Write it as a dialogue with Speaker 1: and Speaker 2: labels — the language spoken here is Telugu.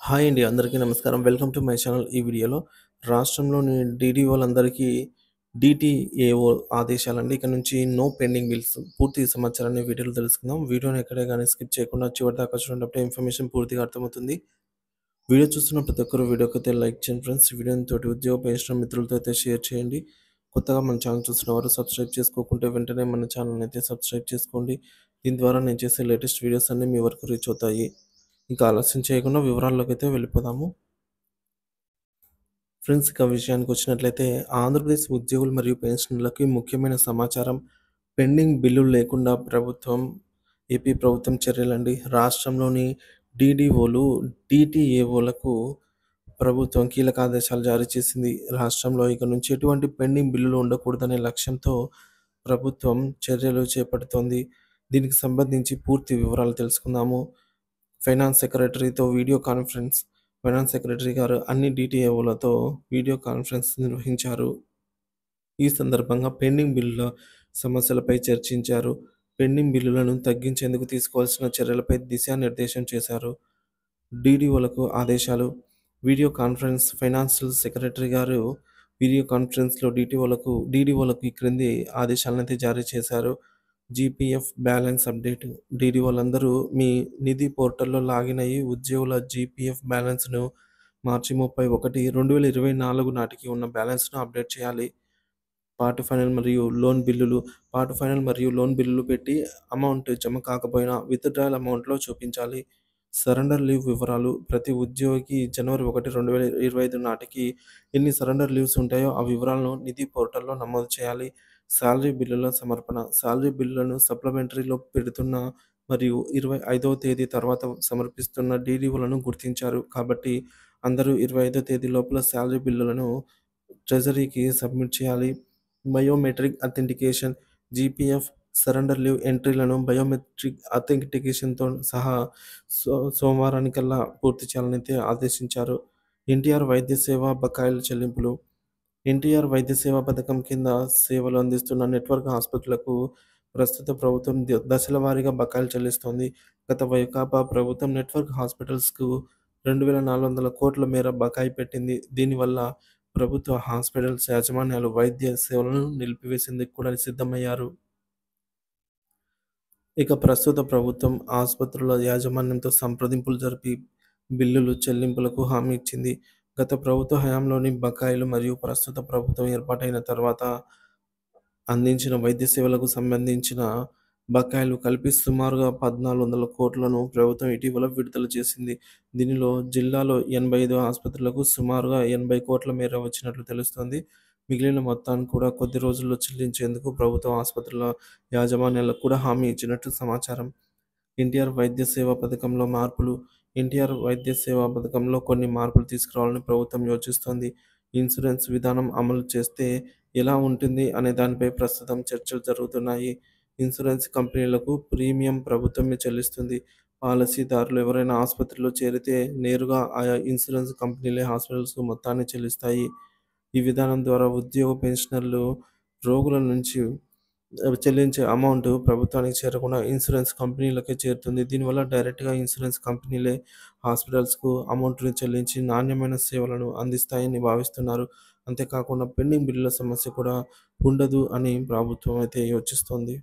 Speaker 1: హాయ్ అండి. అందరికీ నమస్కారం. Welcome to my channel. ఈ వీడియోలో రాష్ట్రంలోని డీడీఓలందరికీ డీటీఏఓ ఆదేశాలండి. ఇక నుంచి నో పెండింగ్ బిల్స్. పూర్తి సమాచారాన్ని వీడియోలో తెలుసుకుందాం. వీడియోని ఎక్కడే గాని స్కిప్ చేయకుండా చివరిదాకా చూడండి. అప్పుడే ఇన్ఫర్మేషన్ పూర్తిగా అర్థమవుతుంది. వీడియో చూస్తున్న ప్రతి ఒక్కరు వీడియోకైతే లైక్ చేయండి ఫ్రెండ్స్. వీడియోని తోటి ఉద్యోగ ప్రయత్నం మిత్రులతో అయితే షేర్ చేయండి. కొత్తగా మన ఛానల్ చూస్తున్న వారు సబ్స్క్రైబ్ చేసుకోకుంటే వెంటనే మన ఛానల్‌ని అయితే సబ్స్క్రైబ్ చేసుకోండి. దీని ద్వారా నేను చేసే లేటెస్ట్ వీడియోస్ అన్నీ మీ వరకు రీచ్ అవుతాయి. ఇంకా ఆలస్యం చేయకుండా వివరాల్లోకైతే వెళ్ళిపోదాము. ఫ్రెండ్స్ ఇక విషయానికి వచ్చినట్లయితే ఆంధ్రప్రదేశ్ ఉద్యోగులు మరియు పెన్షనర్లకి ముఖ్యమైన సమాచారం. పెండింగ్ బిల్లులు లేకుండా ఏపీ ప్రభుత్వం చర్యలండి. రాష్ట్రంలోని డీడీఓలు, డీటీఏఓలకు ప్రభుత్వం కీలక ఆదేశాలు జారీ చేసింది. రాష్ట్రంలో ఇక నుంచి ఎటువంటి పెండింగ్ బిల్లులు ఉండకూడదనే లక్ష్యంతో ప్రభుత్వం చర్యలు చేపడుతోంది. దీనికి సంబంధించి పూర్తి వివరాలు తెలుసుకుందాము. ఫైనాన్స్ సెక్రటరీతో వీడియో కాన్ఫరెన్స్. ఫైనాన్స్ సెక్రటరీ గారు అన్ని డీటీఏఓలతో వీడియో కాన్ఫరెన్స్ నిర్వహించారు. ఈ సందర్భంగా పెండింగ్ బిల్లుల సమస్యలపై చర్చించారు. పెండింగ్ బిల్లులను తగ్గించేందుకు తీసుకోవాల్సిన చర్యలపై దిశానిర్దేశం చేశారు. డీడీఓలకు ఆదేశాలు. Video conference. ఫైనాన్షియల్ సెక్రటరీ గారు వీడియో కాన్ఫరెన్స్‌లో డీడీఓలకు ఈ క్రింది ఆదేశాలనైతే జారీ చేశారు. GPF balance update. డీడీఓలందరూ మీ నిధి పోర్టల్‌లో లాగిన్ అయ్యి ఉద్యోగుల జీపీఎఫ్ బ్యాలెన్స్‌ను మార్చి 31, 2024 నాటికి ఉన్న బ్యాలెన్స్‌ను అప్డేట్ చేయాలి. పార్ట్ ఫైనల్ మరియు లోన్ బిల్లులు పెట్టి అమౌంట్ జమ కాకపోయినా విత్‌డ్రాయల్ అమౌంట్‌లో చూపించాలి. సరెండర్ లీవ్ వివరాలు. ప్రతి ఉద్యోగికి జనవరి 1, 2025 నాటికి ఎన్ని సరెండర్ లీవ్స్ ఉంటాయో ఆ వివరాలను నిధి పోర్టల్‌లో నమోదు చేయాలి. సాలరీ బిల్లుల సమర్పణ. సాలరీ బిల్లులను సప్లిమెంటరీలో పెడుతున్న మరియు 25వ తేదీ తర్వాత సమర్పిస్తున్న డీడీఓలను గుర్తించారు. కాబట్టి అందరూ 25వ తేదీ లోపల సాలరీ బిల్లులను ట్రెజరీకి సబ్మిట్ చేయాలి. Biometric authentication. GPF surrender leave ఎంట్రీలను బయోమెట్రిక్ అథెంటికేషన్‌తో సహా సోమవారానికల్లా పూర్తి చేయాలనైతే ఆదేశించారు. ఎన్టీఆర్ వైద్య సేవ బకాయిల చెల్లింపులు. ఎన్టీఆర్ వైద్య సేవ పథకం కింద సేవలు అందిస్తున్న నెట్వర్క్ ఆసుపత్రులకు ప్రస్తుత ప్రభుత్వం దశల వారీగా బకాయిలు చెల్లిస్తోంది. గత వైకాపా ప్రభుత్వం నెట్వర్క్ హాస్పిటల్స్‌కు 2,400 కోట్ల మేర బకాయి పెట్టింది. దీనివల్ల ప్రభుత్వ హాస్పిటల్స్ యాజమాన్యాలు వైద్య సేవలను నిలిపివేసేందుకు కూడా సిద్ధమయ్యారు. ఇక ప్రస్తుత ప్రభుత్వం ఆసుపత్రుల యాజమాన్యంతో సంప్రదింపులు జరిపి బిల్లులు చెల్లింపులకు హామీ ఇచ్చింది. గత ప్రభుత్వ హయాంలోని బకాయిలు మరియు ప్రస్తుత ప్రభుత్వం ఏర్పాటైన తర్వాత అందించిన వైద్య సేవలకు సంబంధించిన బకాయిలు కలిపి సుమారుగా 1,400 కోట్లను ప్రభుత్వం ఇటీవల విడుదల చేసింది. దీనిలో జిల్లాలో 85 ఆసుపత్రులకు సుమారుగా 80 కోట్ల మేర వచ్చినట్లు తెలుస్తోంది. మిగిలిన మొత్తాన్ని కూడా కొద్ది రోజుల్లో చెల్లించేందుకు ప్రభుత్వ ఆసుపత్రుల యాజమాన్యాలకు కూడా హామీ ఇచ్చినట్టు సమాచారం. ఎన్టీఆర్ వైద్య సేవ పథకంలో మార్పులు. ఎన్టీఆర్ వైద్య సేవ పథకంలో కొన్ని మార్పులు తీసుకురావాలని ప్రభుత్వం యోచిస్తోంది. ఇన్సూరెన్స్ విధానం అమలు చేస్తే ఎలా ఉంటుంది అనే దానిపై ప్రస్తుతం చర్చలు జరుగుతున్నాయి. ఇన్సూరెన్స్ కంపెనీలకు ప్రీమియం ప్రభుత్వమే చెల్లిస్తుంది. పాలసీదారులు ఎవరైనా ఆసుపత్రిలో చేరితే నేరుగా ఆయా ఇన్సూరెన్స్ కంపెనీలే హాస్పిటల్స్‌కు మొత్తాన్ని చెల్లిస్తాయి. ఈ విధానం ద్వారా ఉద్యోగ పెన్షనర్లు రోగుల నుంచి చెల్లించే అమౌంట్ ప్రభుత్వానికి చేరకుండా ఇన్సూరెన్స్ కంపెనీలకే చేరుతుంది. దీనివల్ల డైరెక్ట్‌గా ఇన్సూరెన్స్ కంపెనీలే హాస్పిటల్స్‌కు అమౌంట్‌ని చెల్లించి నాణ్యమైన సేవలను అందిస్తాయని భావిస్తున్నారు. అంతేకాకుండా పెండింగ్ బిల్లుల సమస్య కూడా ఉండదు అని ప్రభుత్వం అయితే యోచిస్తోంది.